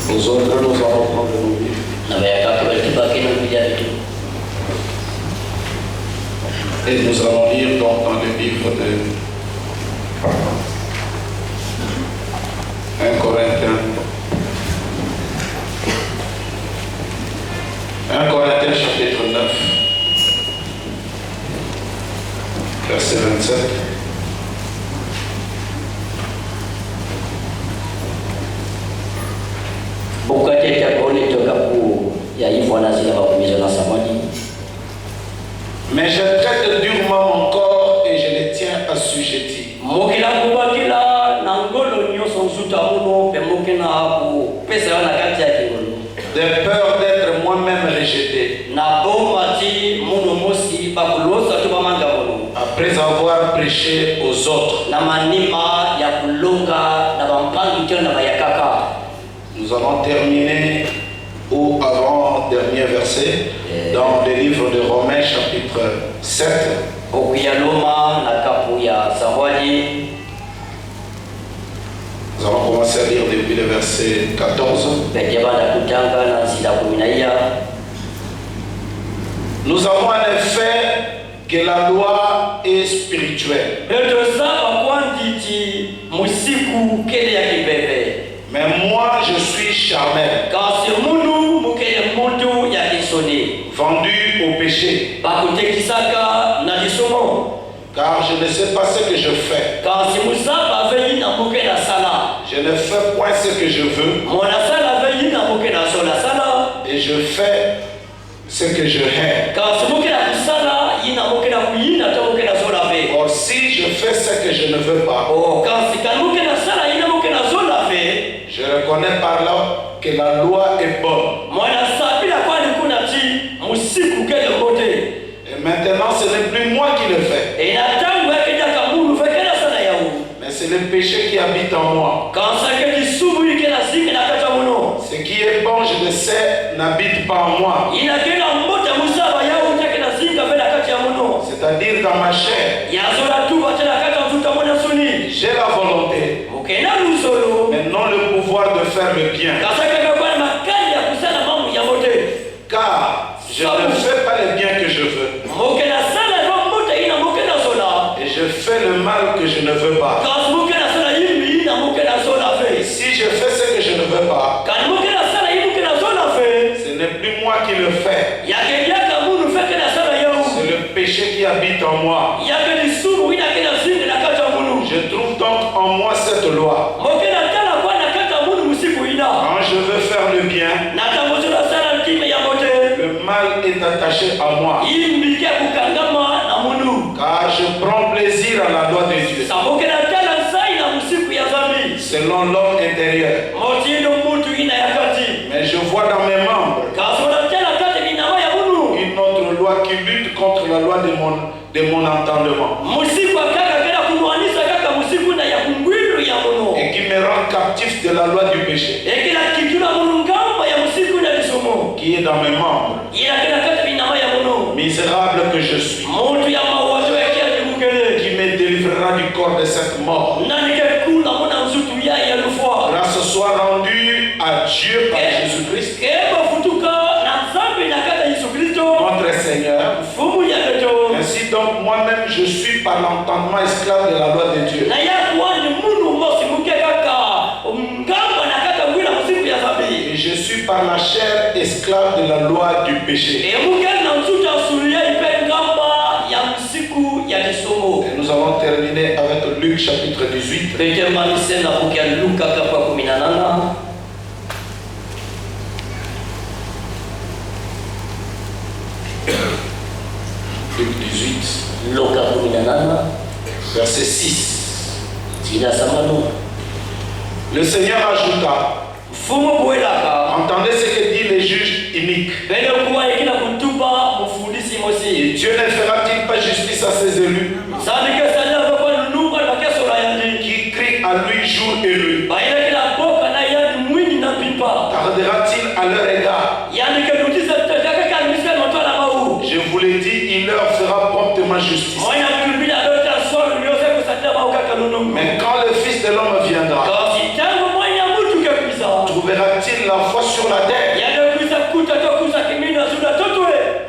Les autres, nous allons prendre nos livres. Et nous allons lire donc dans le livre de 1 Corinthiens. 1 Corinthiens chapitre 9, verset 27. Mais je traite durement mon corps et je le tiens assujetti. De peur d'être moi-même rejeté. Après avoir prêché aux autres. Nous allons terminer au avant-dernier verset dans le livre de Romains chapitre 7. Nous allons commencer à lire depuis le verset 14. Nous avons en effet que la loi est spirituelle. Mais moi je suis charnel, vendu au péché. Car je ne sais pas ce que je fais. Je ne fais point ce que je veux. Et je fais ce que je hais. Or si je fais ce que je ne veux pas, je reconnais par là que la loi est bonne. Et maintenant ce n'est plus moi qui le fais, mais c'est le péché qui habite en moi. Ce qui est bon, je le sais, n'habite pas en moi. C'est-à-dire dans ma chair. J'ai la volonté, mais non le pouvoir de faire le bien. Car je ne fais pas le bien que je veux, et je fais le mal que je ne veux pas. Si je fais ce que je ne veux pas, ce n'est plus moi qui le fais, c'est le péché qui habite en moi. Je trouve donc en moi cette loi. Quand je veux faire le bien, le mal est attaché à moi. Car je prends plaisir à la loi de Dieu, selon l'homme intérieur. Mais je vois dans mes membres une autre loi qui lutte contre la loi de mon entendement, et qui me rend captif de la loi du péché qui est dans mes membres. Misérable que je suis, qui me délivrera du corps de cette mort. Grâce soit rendue à Dieu par Jésus-Christ, notre Seigneur. Ainsi donc moi-même je suis par l'entendement esclave de la loi de Dieu, et je suis par la chair esclave de la loi du péché. Et nous allons terminer avec Luc chapitre 18. Luc 18, verset 6. Le Seigneur ajouta, entendez ce que dit les juges iniques. Et Dieu ne fera-t-il pas justice à ses élus, qui crient à lui jour et nuit? Tardera-t-il à leur égard? Je vous l'ai dit, il leur fera promptement justice. Mais quand le Fils de l'homme viendra, trouvera-t-il la foi sur la terre.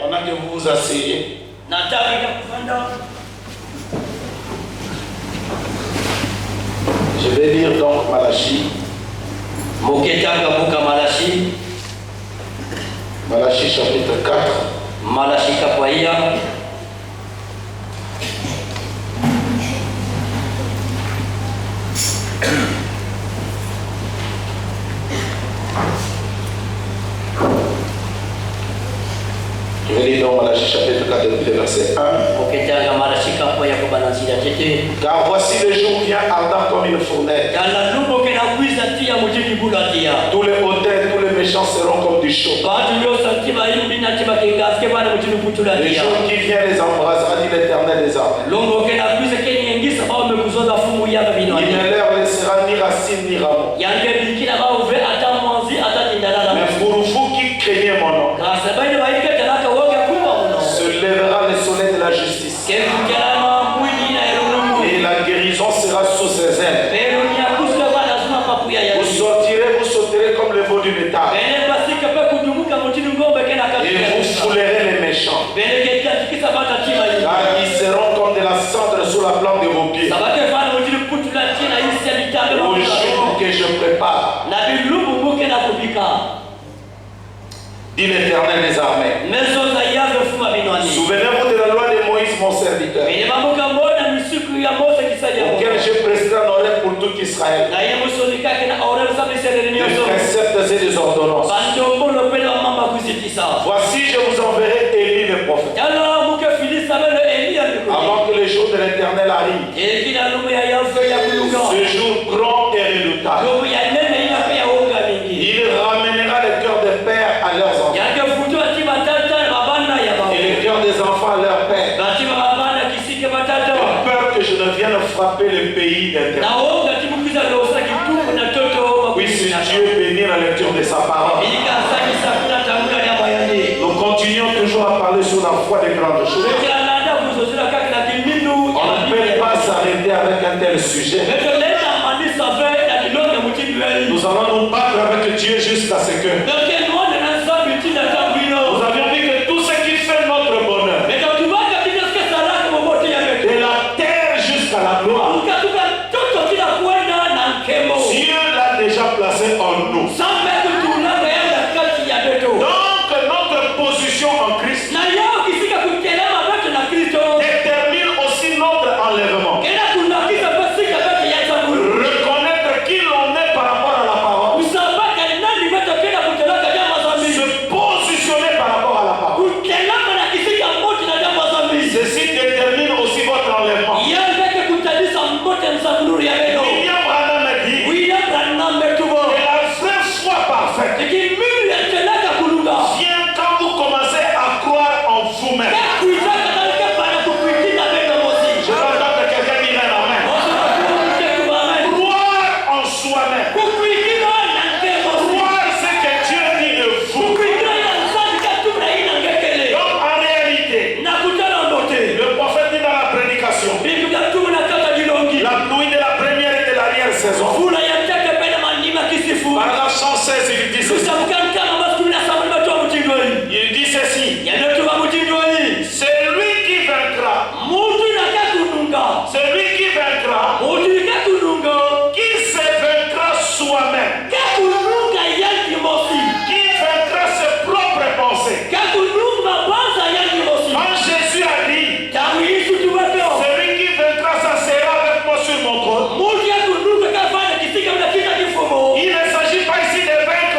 Pendant que vous vous asseyez, je vais lire donc Malachie. Malachie chapitre 4. Je vais lire donc Malachie chapitre 4 verset 1. Car voici le jour vient ardent comme une fournaise. Tous les hautains, tous les méchants seront comme du chaud. Le jour qui vient les embrasera, dit l'Éternel des armées. Il ne leur laissera ni racine ni rameau. Mais pour vous qui craignez mon nom, se lèvera le soleil de la justice. Et la guérison sera sous ses ailes. Vous sortirez, vous sauterez comme le veau d'une étable. Et vous foulerez les méchants. Car ils seront comme de la cendre sous la plante de vos pieds. Au jour que je prépare, dit l'Éternel des armées. Souvenez-vous de la loi de Moïse, mon serviteur, auquel je prescris en oreille pour tout Israël, des préceptes et des ordonnances. Voici, je vous enverrai Élie le prophète, avant que le jour de l'Éternel arrive. Ce jour grand et redoutable. Il ramènera le cœur des pères à leurs enfants et le cœur des enfants à leurs pères, par peur que je ne vienne frapper le pays d'Internet. Puisse Dieu bénir la lecture de sa parole. Nous continuons toujours à parler sur la foi des grandes choses. On ne peut pas s'arrêter avec un tel sujet. Nous allons nous battre avec Dieu jusqu'à ce que nous avions vu que tout ce qui fait notre bonheur, de la terre jusqu'à la gloire, Dieu l'a déjà placé en nous. Donc notre position en Christ détermine aussi notre enlèvement. Reconnaître qui l'on est par rapport à la parole. Se positionner par rapport à la parole. Ceci détermine aussi votre enlèvement. William Branham a dit que la vraie foi parfaite vient quand vous commencez à croire en vous-même. Je veux entendre quelqu'un dire un amen. Croire en soi-même. Croire ce que Dieu dit de vous. Donc en réalité, le prophète dit dans la prédication, la pluie de la première et de l'arrière-saison. Par la chant 16, il dit ceci. Il dit ceci. C'est lui qui vaincra. C'est lui qui vaincra. Qui se vaincra soi-même. Qui vaincra ses propres pensées. Quand Jésus a dit, celui qui vaincra s'assera avec moi sur mon trône. Il ne s'agit pas ici de vaincre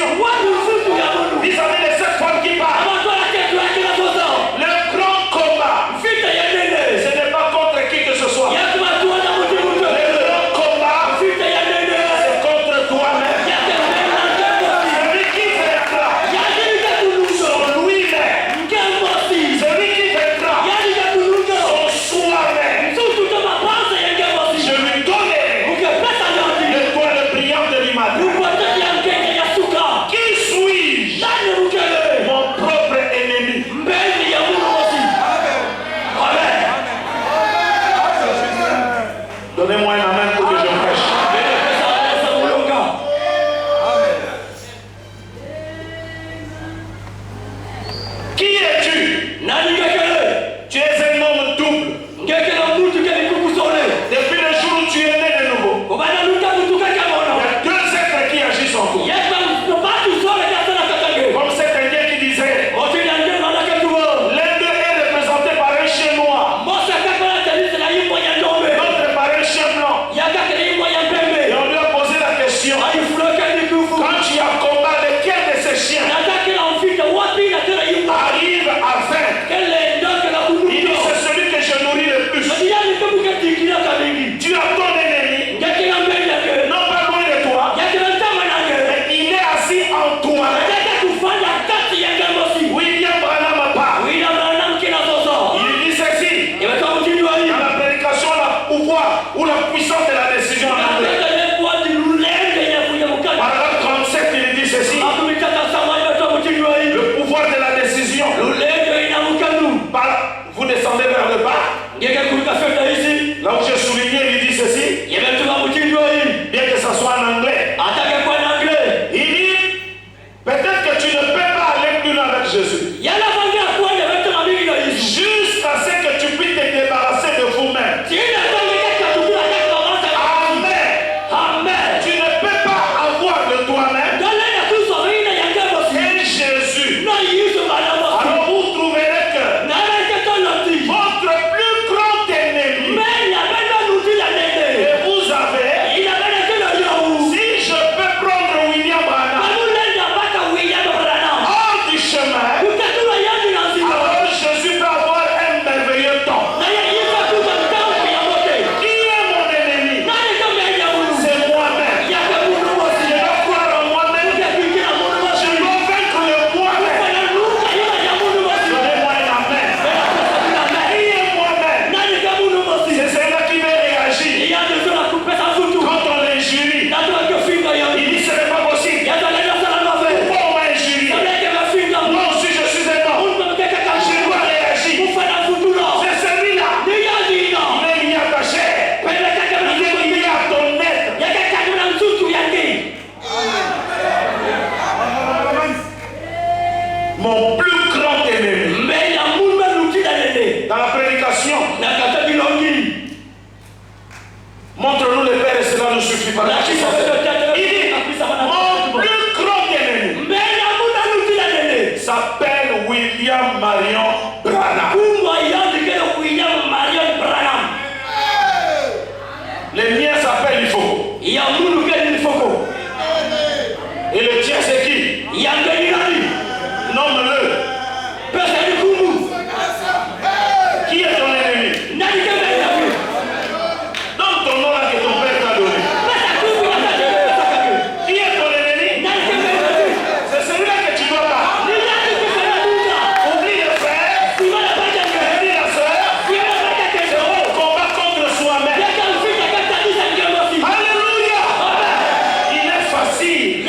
réflexion vis-à-vis de cette femme qui parle. Le grand combat, ce n'est pas contre qui que ce soit. Le grand combat, c'est contre toi-même. Celui qui vaincra sur lui-même. Celui qui vaincra sur soi-même. Je lui donnerai l'étoile brillante du matin. Qui suis-je? Mon propre ennemi. Amen. Donnez-moi un amen pour que je prêche. Qui es-tu? Tu es un homme double. Depuis le jour où tu es né de nouveau, il y a deux êtres qui agissent en vous. Comme cet Indien qui disait, l'un d'eux est représenté par un chien noir, l'autre par un chien blanc. Et on lui a posé la question, quand tu as combat, lequel de ces chiens arrive à vaincre? Il dit, c'est celui que je nourris le plus. Tu as ton ennemi, non pas loin de toi, mais il est assis en toi. William Branham parle. Il dit ceci, dans la prédication, le pouvoir ou la puissance de la décision en anglais. Paragraphe 37, il dit ceci, le pouvoir de la décision. Vous descendez vers le bas. Là où j'ai souligné, il dit ceci, bien que ça soit en anglais. Il dit, peut-être que tu ne peux pas aller plus loin avec Jésus. Jusqu'à ce que tu puisses te débarrasser de vous-même. Amen. Tu ne peux pas avoir de toi-même et Jésus. Alors vous trouverez que votre plus grand ennemi que vous avez, si je peux prendre William Branham hors du chemin, alors Jésus peut avoir un merveilleux temps. Qui est mon ennemi? C'est moi-même. Je dois croire en moi-même. Je dois vaincre le moi-même. Donnez-moi un amen. Qui est moi-même? C'est celui-là qui veut réagir quand on l'injurie. Il dit ce n'est pas possible. Pourquoi on m'a injurié? Moi aussi je suis un homme. Je dois réagir. C'est celui-là. Il est lié à ta chair. Il est lié à ton être. Mon plus grand ennemi. Dans la prédication, montre-nous le Père et cela ne suffit pas. Il dit, mon plus grand ennemi s'appelle William Marion Branham. Le mien s'appelle Ifoko. Et le tien c'est qui? Nomme-le. Qui est ton ennemi? Donne ton nom là que ton père t'a donné. Qui est ton ennemi? C'est celui-là que tu dois pas. Oublie le frère. Oublie la soeur. C'est un combat contre soi-même. Alléluia. Il est facile.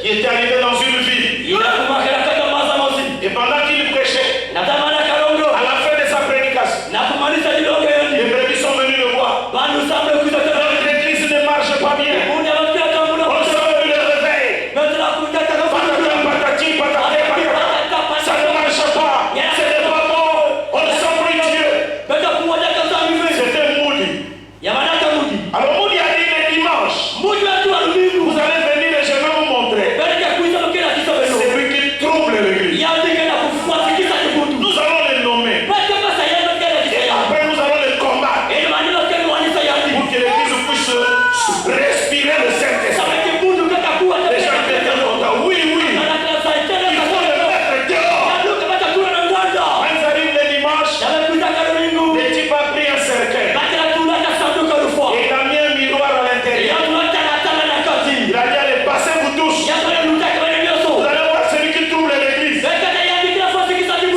qui était arrivé dans une ville. Et pendant qu'il prêchait, à la fin de sa prédication, les brebis sont venus le voir. L'église ne marche pas bien. On sent le réveil. Patati, patati, patati. Ça ne marche pas. Ce n'est pas bon. On ne sent plus Dieu. C'était Moody. Alors Moody a dit le dimanche, vous allez venir et je vais vous montrer. C'est lui qui trouble l'église. Nous allons les nommer. Et après nous allons les combattre. Pour que l'église puisse respirer le Saint-Esprit. Les gens qui étaient contents. Oui, oui. Il faut le mettre dehors. Quand ils arrivent le dimanche, le type a pris un cercueil. Et il a mis un miroir à l'intérieur. Il a dit allez, passez-vous tous. Vous allez voir celui qui trouble l'église.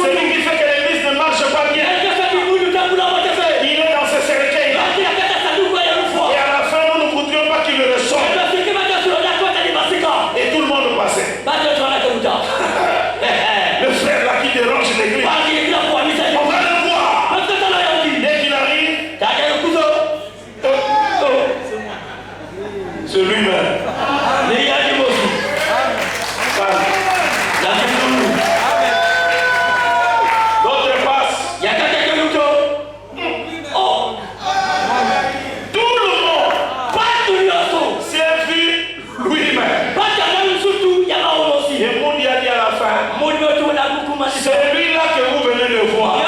Celui qui fait que l'église ne marche pas bien. Il est dans ce cercueil. Et à la fin, nous ne voudrions pas qu'il le ressorte. Et tout le monde passait. Le frère là qui dérange l'église. On va le voir. Dès qu'il arrive, c'est lui-même. L'autre passe. Tout le monde s'est vu lui-même. Et Moody a dit à la fin, c'est lui-là que vous venez de voir. Hein?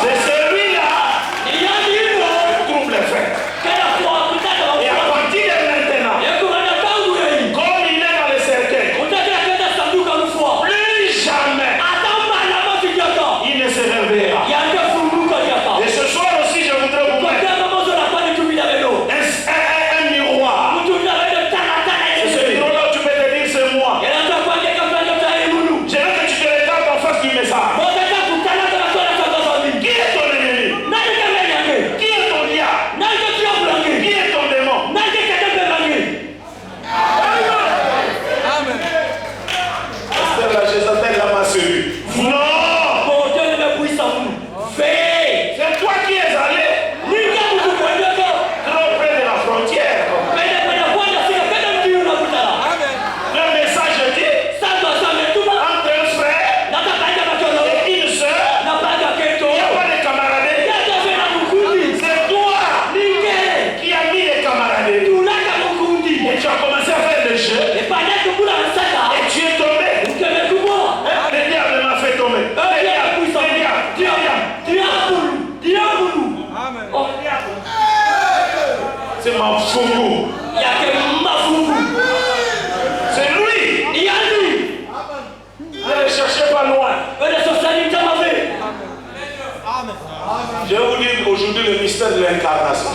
C'est celui-là qui trouble les frères. Et à partir de maintenant, comme il est dans le cercueil, plus jamais il ne se réveillera. Et ce soir aussi, je voudrais vous mettre un miroir. C'est ce miroir-là où tu peux te dire c'est moi. Je veux que tu te regardes en face du message. Qui est ton ennemi? Qui est ton diable? Qui est ton démon? Pasteur là, je s'appelle la massue. Non! C'est toi qui es allé trop près de la frontière. Le message dit entre un frère et une sœur, il n'y a pas de camaraderie. C'est toi qui as mis les camaraderies. Et tu as commencé à faire des jeux. Et tu es tombé. Le diable m'a fait tomber. Le diable. C'est ma fourou. C'est lui. Ne le cherchez pas loin. Je vais vous dire aujourd'hui le mystère de l'incarnation.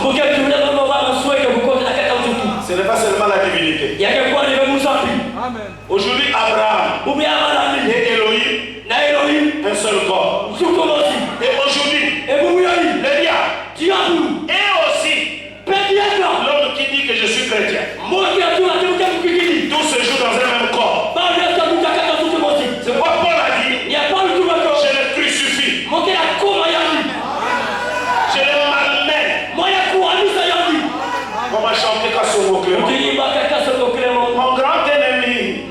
Ce n'est pas seulement la divinité. Aujourd'hui, Abraham et Elohim, un seul corps. Et aujourd'hui, le diable et aussi l'homme qui dit que je suis chrétien. Tous se jouent dans un même corps. C'est quoi Paul a dit? Je le crucifie. Je le malmène. Comment chanter Kassomo Clément? Mon grand ennemi,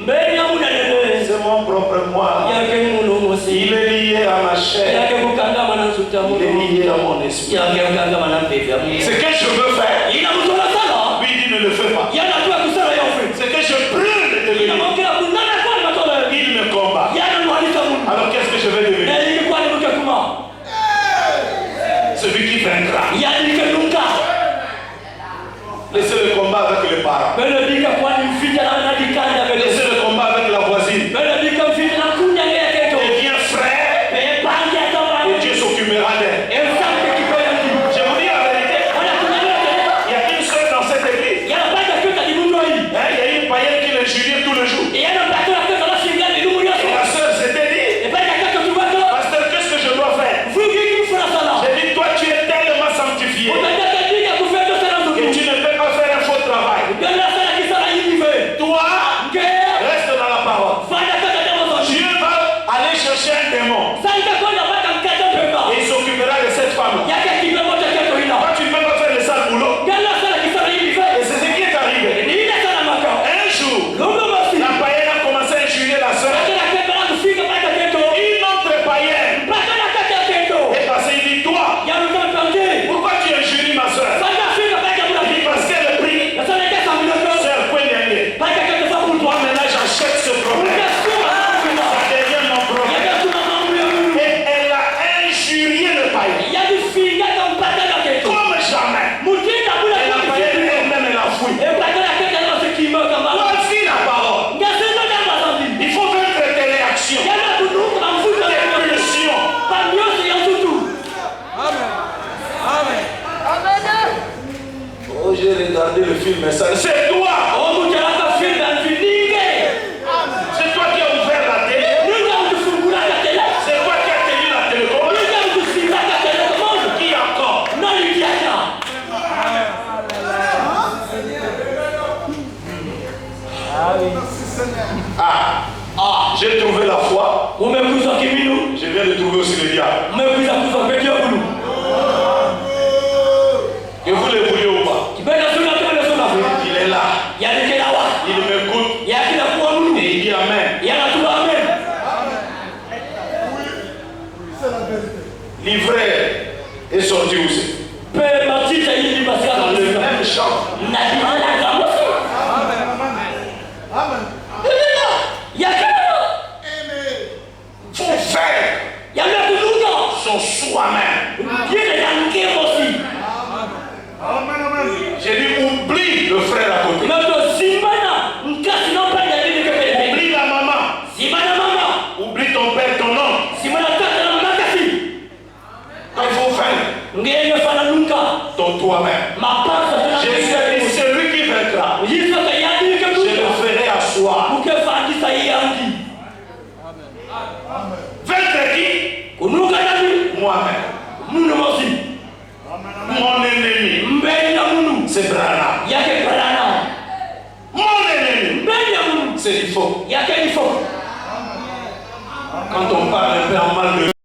c'est mon propre moi. Il est lié à ma chair. Il est lié à mon esprit. Ce que je veux faire, lui dit ne le fais pas. Ce que je brûle de lui, il me combat. Alors qu'est-ce que je vais devenir? Celui qui vaincra. Laissez le combat avec les parents. Laissez le combat avec la voisine. Deviens frère et Dieu s'occupera d'elle. Je vous dis la vérité, il y a une seule dans cette église. Il y a une païenne qui l'injurie tous les jours. Et la sœur s'était dit, pasteur, qu'est-ce que je dois faire? J'ai dit, toi tu es tellement sanctifié que tu ne regarder le film, c'est toi. C'est toi qui as ouvert la télé. C'est toi qui as tenu la télécommande. Qui encore? J'ai trouvé la foi. Je viens de trouver aussi le diable. Que vous le voulez ou pas, il est là. Il m'écoute et il dit Amen. L'ivraie est sorti aussi. Dans le même champ. Faut faire son soi-même. J'ai dit oublie le frère à côté. Oublie la maman. Oublie ton père, ton oncle. Quand il faut faire ton toi-même. Jésus a dit celui qui vaincra, je le ferai asseoir. Vaincre qui? Moi-même. Mon ennemi, c'est Branham. Mon ennemi, c'est il faut. Quand on parle un peu en mal de